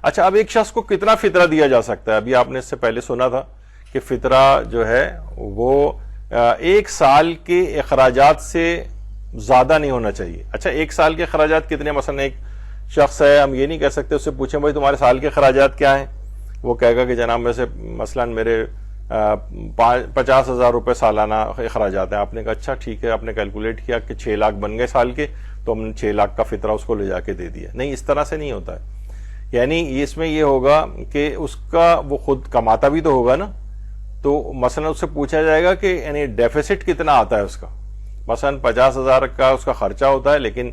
اچھا اب ایک شخص کو کتنا فطرہ دیا جا سکتا ہے؟ ابھی آپ نے اس سے پہلے سنا تھا کہ فطرہ جو ہے وہ 1 سال کے اخراجات سے زیادہ نہیں ہونا چاہیے. اچھا 1 سال کے اخراجات کتنے؟ مثلا ایک شخص ہے, ہم یہ نہیں کہہ سکتے اس سے پوچھیں بھائی تمہارے سال کے اخراجات کیا ہیں, وہ کہے گا کہ جناب ویسے مثلا میرے 50,000 روپے سالانہ اخراجات ہیں. آپ نے کہا اچھا ٹھیک ہے, آپ نے کیلکولیٹ کیا کہ 6 لاکھ بن گئے سال کے, تو ہم نے 6 لاکھ کا فطرہ اس کو لے جا کے دے دیا. نہیں, اس طرح سے نہیں ہوتا ہے. یعنی اس میں یہ ہوگا کہ اس کا وہ خود کماتا بھی تو ہوگا نا, تو مثلا اس سے پوچھا جائے گا کہ یعنی ڈیفیسٹ کتنا آتا ہے اس کا. مثلا 50,000 کا اس کا خرچہ ہوتا ہے, لیکن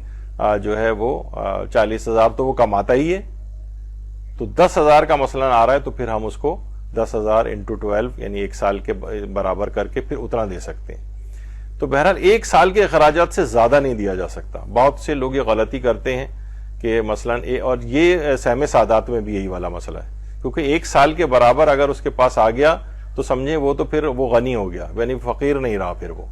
جو ہے وہ 40,000 تو وہ کماتا ہی ہے, تو 10,000 کا مثلا آ رہا ہے, تو پھر ہم اس کو 10,000 انٹو 12 یعنی 1 سال کے برابر کر کے پھر اتنا دے سکتے ہیں. تو بہرحال 1 سال کے اخراجات سے زیادہ نہیں دیا جا سکتا. بہت سے لوگ یہ غلطی کرتے ہیں کہ مثلا اور یہ سہم سادات میں بھی یہی والا مسئلہ ہے, کیونکہ 1 سال کے برابر اگر اس کے پاس آ گیا تو سمجھیں وہ تو پھر وہ غنی ہو گیا, یعنی فقیر نہیں رہا پھر وہ.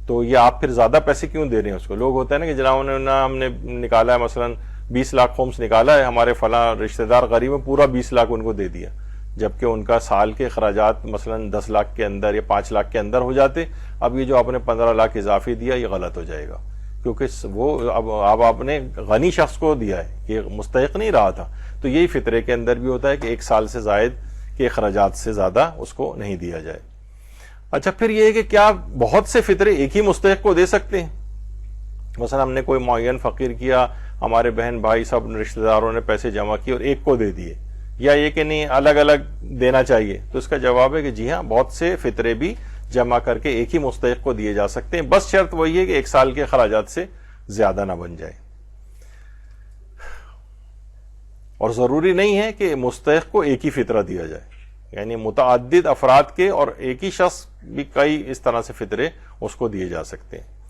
تو یہ آپ پھر زیادہ پیسے کیوں دے رہے ہیں اس کو؟ لوگ ہوتا ہے نا کہ جناب ہم نے نکالا ہے مثلا 20 لاکھ خمس نکالا ہے, ہمارے فلاں رشتہ دار غریب میں پورا 20 لاکھ ان کو دے دیا, جبکہ ان کا سال کے اخراجات مثلا 10 لاکھ کے اندر یا 5 لاکھ کے اندر ہو جاتے. اب یہ جو آپ نے 15 لاکھ اضافی دیا یہ غلط ہو جائے گا, کیونکہ وہ اب آپ نے غنی شخص کو دیا ہے, یہ مستحق نہیں رہا تھا. تو یہی فطرے کے اندر بھی ہوتا ہے کہ 1 سال سے زائد کے اخراجات سے زیادہ اس کو نہیں دیا جائے. اچھا پھر یہ ہے کہ کیا بہت سے فطرے ایک ہی مستحق کو دے سکتے ہیں؟ مثلا ہم نے کوئی معین فقیر کیا, ہمارے بہن بھائی سب رشتہ داروں نے پیسے جمع کیے اور ایک کو دے دیے, یا یہ کہ نہیں الگ الگ دینا چاہیے؟ تو اس کا جواب ہے کہ جی ہاں, بہت سے فطرے بھی جمع کر کے ایک ہی مستحق کو دیے جا سکتے ہیں, بس شرط وہی ہے کہ 1 سال کے اخراجات سے زیادہ نہ بن جائے. اور ضروری نہیں ہے کہ مستحق کو ایک ہی فطرہ دیا جائے, یعنی متعدد افراد کے اور ایک ہی شخص بھی کئی اس طرح سے فطرے اس کو دیے جا سکتے ہیں.